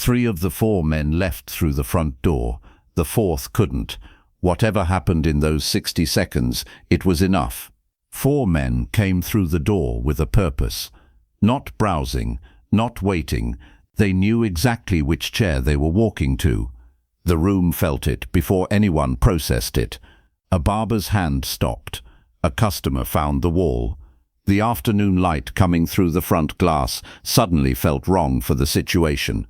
3 of the 4 men left through the front door. The 4th couldn't. Whatever happened in those 60 seconds, it was enough. 4 men came through the door with a purpose. Not browsing, not waiting. They knew exactly which chair they were walking to. The room felt it before anyone processed it. A barber's hand stopped. A customer found the wall. The afternoon light coming through the front glass suddenly felt wrong for the situation.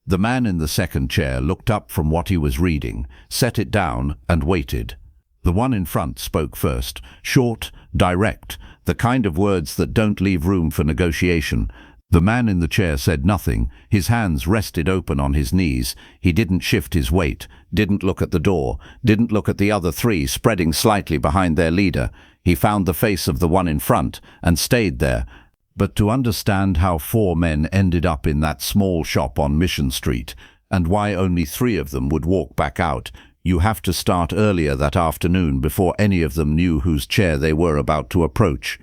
The man in the second chair looked up from what he was reading, set it down, and waited. The one in front spoke first, short, direct, the kind of words that don't leave room for negotiation. The man in the chair said nothing. His hands rested open on his knees. He didn't shift his weight, didn't look at the door, didn't look at the other 3 spreading slightly behind their leader. He found the face of the one in front and stayed there. But to understand how 4 men ended up in that small shop on Mission Street, and why only 3 of them would walk back out, you have to start earlier that afternoon before any of them knew whose chair they were about to approach.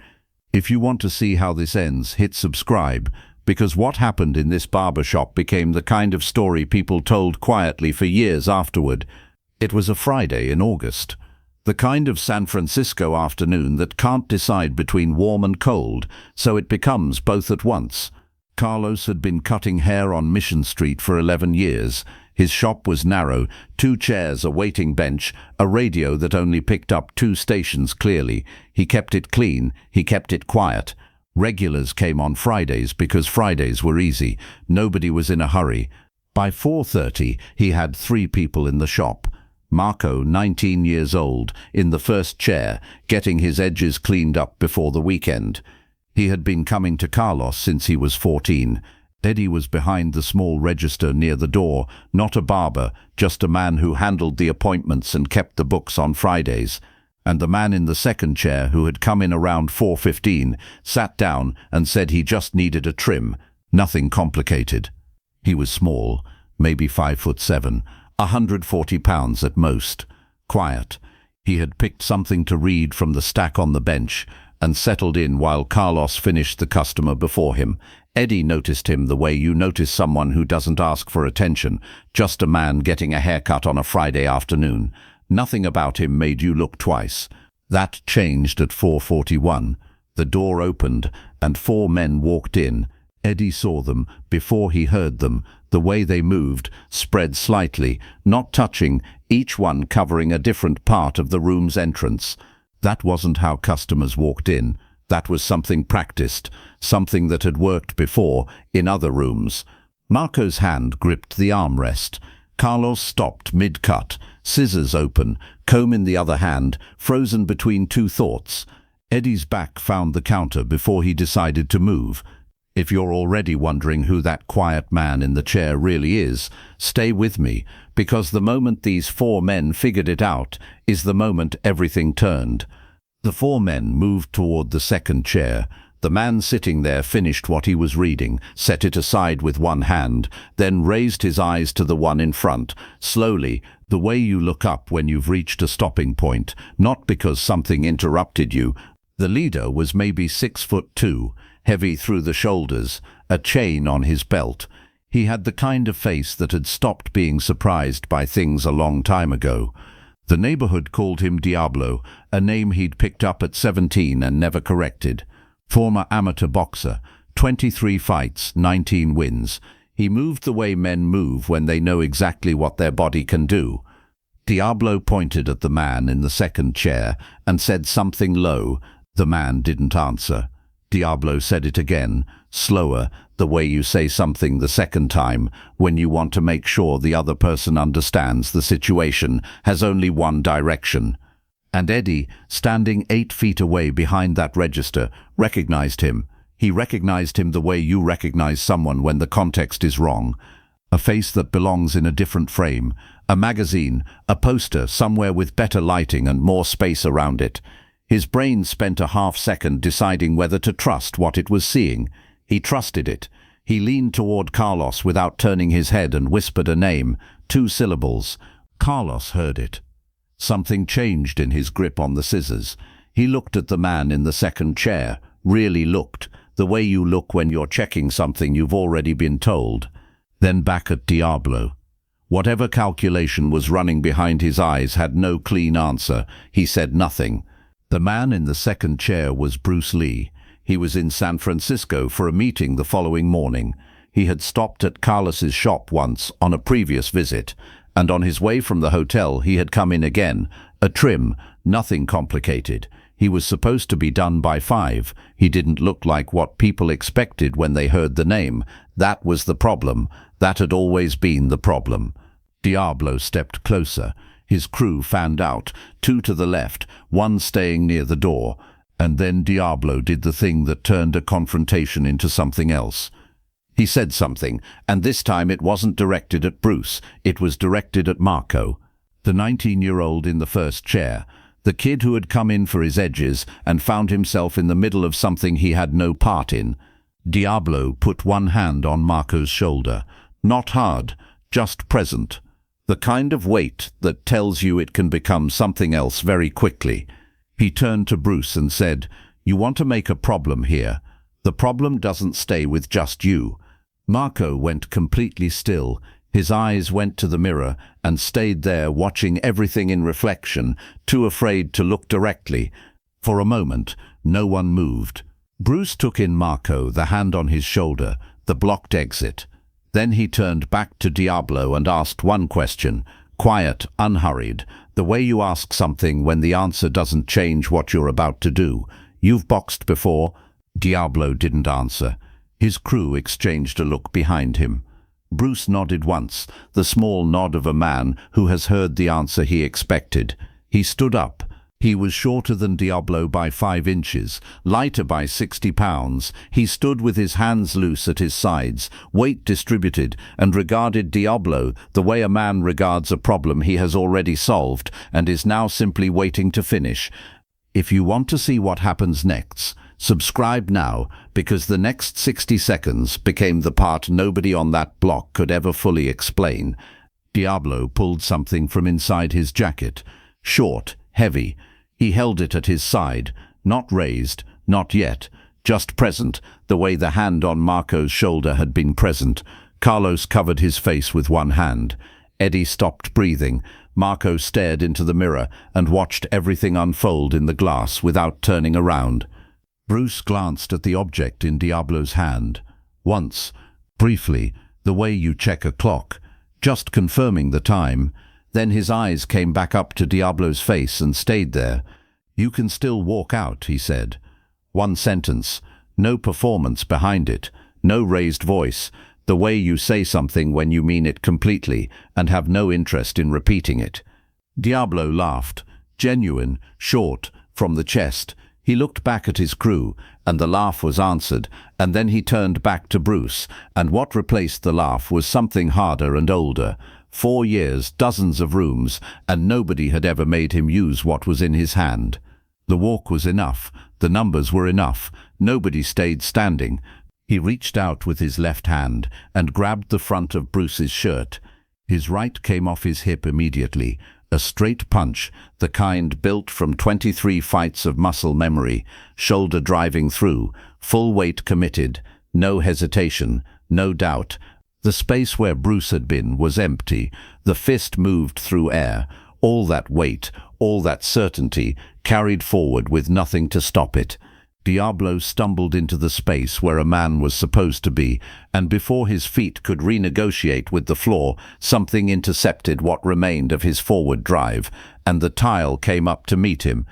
If you want to see how this ends, hit subscribe, because what happened in this barbershop became the kind of story people told quietly for years afterward. It was a Friday in August. The kind of San Francisco afternoon that can't decide between warm and cold, so it becomes both at once. Carlos had been cutting hair on Mission Street for 11 years. His shop was narrow, 2 chairs, a waiting bench, a radio that only picked up 2 stations clearly. He kept it clean, he kept it quiet. Regulars came on Fridays because Fridays were easy. Nobody was in a hurry. By 4:30, he had 3 people in the shop. Marco, 19 years old, in the first chair, getting his edges cleaned up before the weekend. He had been coming to Carlos since he was 14. Eddie was behind the small register near the door, not a barber, just a man who handled the appointments and kept the books on Fridays. And the man in the second chair, who had come in around 4:15, sat down and said he just needed a trim, nothing complicated. He was small, maybe 5'7", 140 pounds at most. Quiet. He had picked something to read from the stack on the bench and settled in while Carlos finished the customer before him. Eddie noticed him the way you notice someone who doesn't ask for attention, just a man getting a haircut on a Friday afternoon. Nothing about him made you look twice. That changed at 4:41. The door opened and 4 men walked in. Eddie saw them before he heard them. The way they moved, spread slightly, not touching, each one covering a different part of the room's entrance. That wasn't how customers walked in. That was something practiced, something that had worked before in other rooms. Marco's hand gripped the armrest. Carlos stopped mid-cut, scissors open, comb in the other hand, frozen between 2 thoughts. Eddie's back found the counter before he decided to move. If you're already wondering who that quiet man in the chair really is, stay with me, because the moment these 4 men figured it out is the moment everything turned. The 4 men moved toward the second chair. The man sitting there finished what he was reading, set it aside with one hand, then raised his eyes to the one in front, slowly, the way you look up when you've reached a stopping point, not because something interrupted you. The leader was maybe 6'2", heavy through the shoulders, a chain on his belt. He had the kind of face that had stopped being surprised by things a long time ago. The neighborhood called him Diablo, a name he'd picked up at 17 and never corrected. Former amateur boxer, 23 fights, 19 wins. He moved the way men move when they know exactly what their body can do. Diablo pointed at the man in the second chair and said something low. The man didn't answer. Diablo said it again, slower, the way you say something the second time when you want to make sure the other person understands the situation has only one direction. And Eddie, standing 8 feet away behind that register, recognized him. He recognized him the way you recognize someone when the context is wrong. A face that belongs in a different frame, a magazine, a poster somewhere with better lighting and more space around it. His brain spent a half-second deciding whether to trust what it was seeing. He trusted it. He leaned toward Carlos without turning his head and whispered a name, 2 syllables. Carlos heard it. Something changed in his grip on the scissors. He looked at the man in the second chair, really looked, the way you look when you're checking something you've already been told. then back at Diablo. Whatever calculation was running behind his eyes had no clean answer. He said nothing. The man in the second chair was Bruce Lee. He was in San Francisco for a meeting the following morning. He had stopped at Carlos's shop once on a previous visit, and on his way from the hotel he had come in again. A trim, nothing complicated. He was supposed to be done by 5. He didn't look like what people expected when they heard the name. That was the problem. That had always been the problem. Diablo stepped closer. His crew fanned out, 2 to the left, 1 staying near the door. And then Diablo did the thing that turned a confrontation into something else. He said something, and this time it wasn't directed at Bruce. It was directed at Marco, the 19-year-old in the first chair, the kid who had come in for his edges and found himself in the middle of something he had no part in. Diablo put one hand on Marco's shoulder. Not hard, just present. The kind of weight that tells you it can become something else very quickly. He turned to Bruce and said, "You want to make a problem here. The problem doesn't stay with just you." Marco went completely still. His eyes went to the mirror and stayed there, watching everything in reflection, too afraid to look directly. For a moment, no one moved. Bruce took in Marco, the hand on his shoulder, the blocked exit. Then he turned back to Diablo and asked one question, quiet, unhurried, the way you ask something when the answer doesn't change what you're about to do. "You've boxed before?" Diablo didn't answer. His crew exchanged a look behind him. Bruce nodded once, the small nod of a man who has heard the answer he expected. He stood up. He was shorter than Diablo by 5 inches, lighter by 60 pounds. He stood with his hands loose at his sides, weight distributed, and regarded Diablo the way a man regards a problem he has already solved and is now simply waiting to finish. If you want to see what happens next, subscribe now, because the next 60 seconds became the part nobody on that block could ever fully explain. Diablo pulled something from inside his jacket. Short, heavy. He held it at his side, not raised, not yet, just present, the way the hand on Marco's shoulder had been present. Carlos covered his face with one hand. Eddie stopped breathing. Marco stared into the mirror and watched everything unfold in the glass without turning around. Bruce glanced at the object in Diablo's hand. Once, briefly, the way you check a clock, just confirming the time. Then his eyes came back up to Diablo's face and stayed there. "You can still walk out," he said. One sentence, no performance behind it, no raised voice, the way you say something when you mean it completely and have no interest in repeating it. Diablo laughed, genuine, short, from the chest. He looked back at his crew, and the laugh was answered, and then he turned back to Bruce, and what replaced the laugh was something harder and older. 4 years, dozens of rooms, and nobody had ever made him use what was in his hand. The walk was enough. The numbers were enough. Nobody stayed standing. He reached out with his left hand and grabbed the front of Bruce's shirt. His right came off his hip immediately. A straight punch, the kind built from 23 fights of muscle memory, shoulder driving through, full weight committed, no hesitation, no doubt. The space where Bruce had been was empty. The fist moved through air. All that weight, all that certainty, carried forward with nothing to stop it. Diablo stumbled into the space where a man was supposed to be, and before his feet could renegotiate with the floor, something intercepted what remained of his forward drive, and the tile came up to meet him.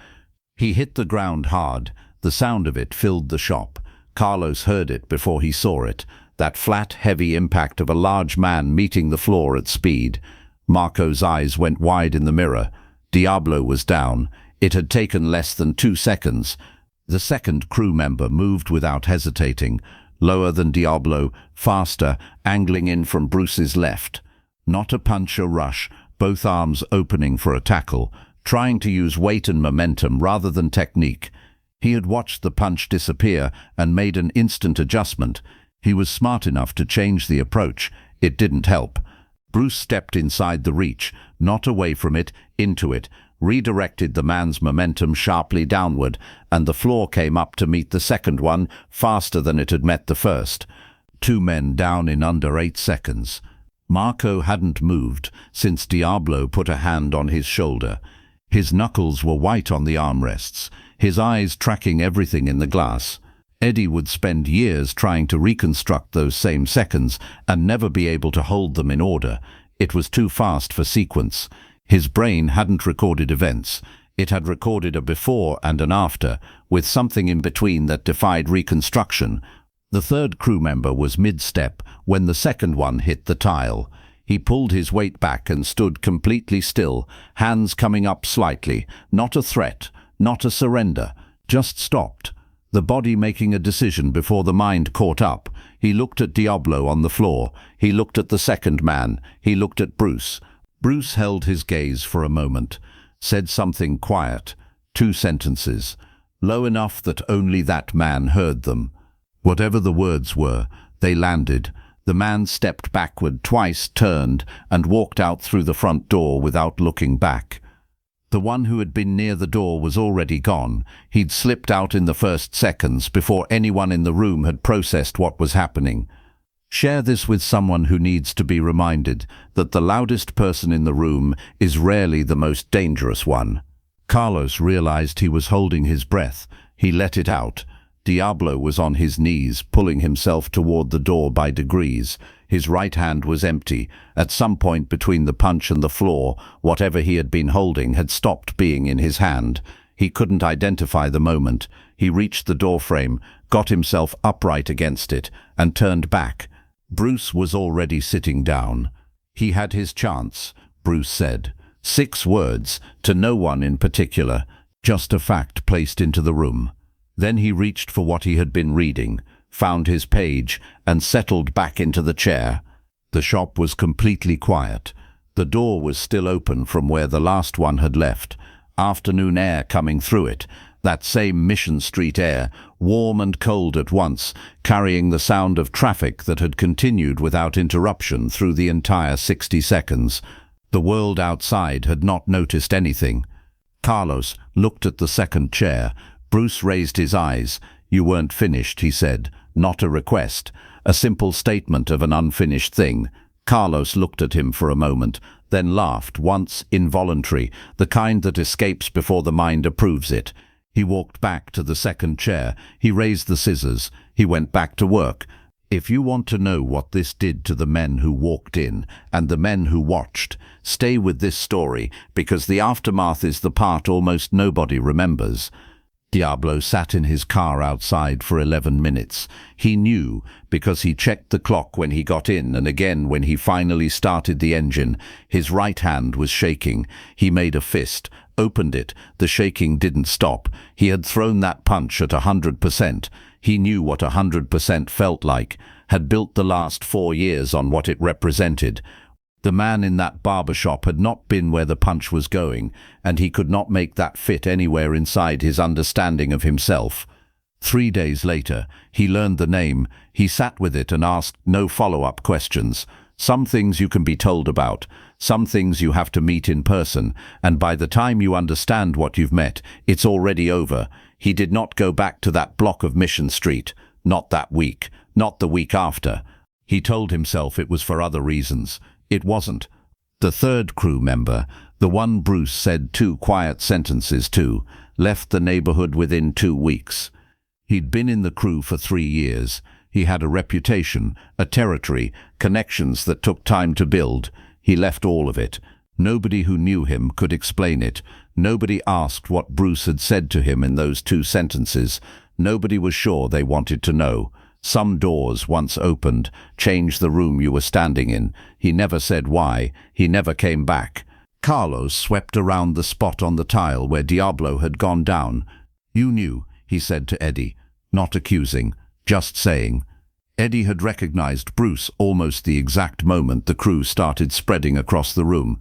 He hit the ground hard. The sound of it filled the shop. Carlos heard it before he saw it. That flat, heavy impact of a large man meeting the floor at speed. Marco's eyes went wide in the mirror. Diablo was down. It had taken less than 2 seconds. The second crew member moved without hesitating, lower than Diablo, faster, angling in from Bruce's left. Not a punch or rush, both arms opening for a tackle, trying to use weight and momentum rather than technique. He had watched the punch disappear and made an instant adjustment. He was smart enough to change the approach. It didn't help. Bruce stepped inside the reach, not away from it, into it, redirected the man's momentum sharply downward, and the floor came up to meet the second one, faster than it had met the first. 2 men down in under 8 seconds. Marco hadn't moved since Diablo put a hand on his shoulder. His knuckles were white on the armrests, his eyes tracking everything in the glass. Eddie would spend years trying to reconstruct those same seconds and never be able to hold them in order. It was too fast for sequence. His brain hadn't recorded events. It had recorded a before and an after, with something in between that defied reconstruction. The third crew member was mid-step when the second one hit the tile. He pulled his weight back and stood completely still, hands coming up slightly. Not a threat, not a surrender, just stopped. The body making a decision before the mind caught up. He looked at Diablo on the floor. He looked at the second man. He looked at Bruce. Bruce held his gaze for a moment, said something quiet. 2 sentences, low enough that only that man heard them. Whatever the words were, they landed. The man stepped backward twice, turned, and walked out through the front door without looking back. The one who had been near the door was already gone. He'd slipped out in the first seconds before anyone in the room had processed what was happening. Share this with someone who needs to be reminded that the loudest person in the room is rarely the most dangerous one. Carlos realized he was holding his breath. He let it out. Diablo was on his knees, pulling himself toward the door by degrees. His right hand was empty. At some point between the punch and the floor, whatever he had been holding had stopped being in his hand. He couldn't identify the moment. He reached the doorframe, got himself upright against it, and turned back. Bruce was already sitting down. He had his chance, Bruce said. 6 words, to no one in particular, just a fact placed into the room. Then he reached for what he had been reading, found his page, and settled back into the chair. The shop was completely quiet. The door was still open from where the last one had left. Afternoon air coming through it, that same Mission Street air, warm and cold at once, carrying the sound of traffic that had continued without interruption through the entire 60 seconds. The world outside had not noticed anything. Carlos looked at the second chair. Bruce raised his eyes. "You weren't finished," he said. Not a request, a simple statement of an unfinished thing. Carlos looked at him for a moment, then laughed, once involuntary, the kind that escapes before the mind approves it. He walked back to the second chair. He raised the scissors. He went back to work. If you want to know what this did to the men who walked in and the men who watched, stay with this story, because the aftermath is the part almost nobody remembers. Diablo sat in his car outside for 11 minutes. He knew, because he checked the clock when he got in and again when he finally started the engine. His right hand was shaking. He made a fist, opened it. The shaking didn't stop. He had thrown that punch at 100%. He knew what 100% felt like, had built the last 4 years on what it represented. The man in that barbershop had not been where the punch was going, and he could not make that fit anywhere inside his understanding of himself. 3 days later, he learned the name. He sat with it and asked no follow-up questions. Some things you can be told about, some things you have to meet in person, and by the time you understand what you've met, it's already over. He did not go back to that block of Mission Street. Not that week, not the week after. He told himself it was for other reasons. It wasn't. The third crew member, the one Bruce said 2 quiet sentences to, left the neighborhood within 2 weeks. He'd been in the crew for 3 years. He had a reputation, a territory, connections that took time to build. He left all of it. Nobody who knew him could explain it. Nobody asked what Bruce had said to him in those 2 sentences. Nobody was sure they wanted to know. Some doors, once opened, changed the room you were standing in. He never said why. He never came back. Carlos swept around the spot on the tile where Diablo had gone down. "You knew," he said to Eddie, not accusing, just saying. Eddie had recognized Bruce almost the exact moment the crew started spreading across the room.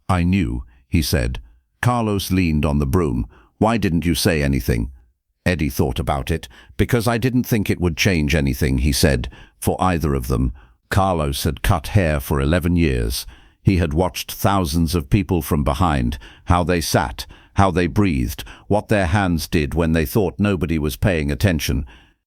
"I knew," he said. Carlos leaned on the broom. "Why didn't you say anything?" Eddie thought about it. "Because I didn't think it would change anything," he said, "for either of them." Carlos had cut hair for 11 years. He had watched thousands of people from behind, how they sat, how they breathed, what their hands did when they thought nobody was paying attention.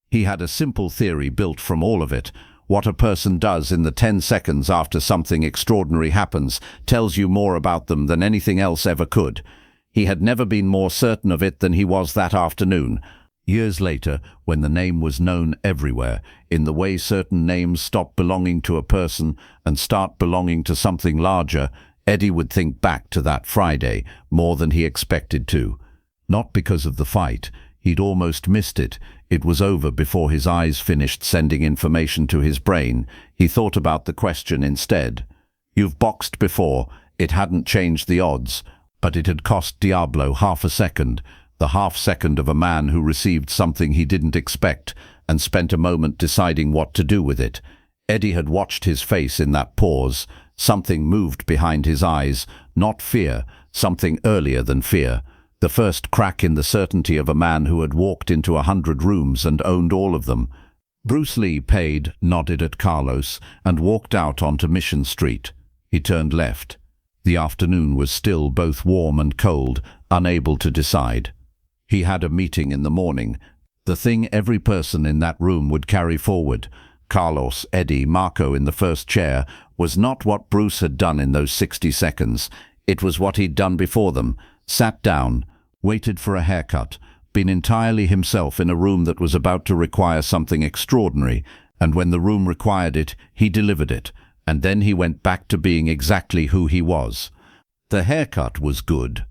He had a simple theory built from all of it. What a person does in the 10 seconds after something extraordinary happens tells you more about them than anything else ever could. He had never been more certain of it than he was that afternoon. Years later, when the name was known everywhere, in the way certain names stop belonging to a person and start belonging to something larger, Eddie would think back to that Friday more than he expected to. Not because of the fight. He'd almost missed it. It was over before his eyes finished sending information to his brain. He thought about the question instead. You've boxed before. It hadn't changed the odds, but it had cost Diablo half a second. The half-second of a man who received something he didn't expect and spent a moment deciding what to do with it. Eddie had watched his face in that pause. Something moved behind his eyes, not fear, something earlier than fear. The first crack in the certainty of a man who had walked into 100 rooms and owned all of them. Bruce Lee paid, nodded at Carlos, and walked out onto Mission Street. He turned left. The afternoon was still both warm and cold, unable to decide. He had a meeting in the morning. The thing every person in that room would carry forward, Carlos, Eddie, Marco in the first chair, was not what Bruce had done in those 60 seconds. It was what he'd done before them. Sat down, waited for a haircut, been entirely himself in a room that was about to require something extraordinary, and when the room required it, he delivered it, and then he went back to being exactly who he was. The haircut was good.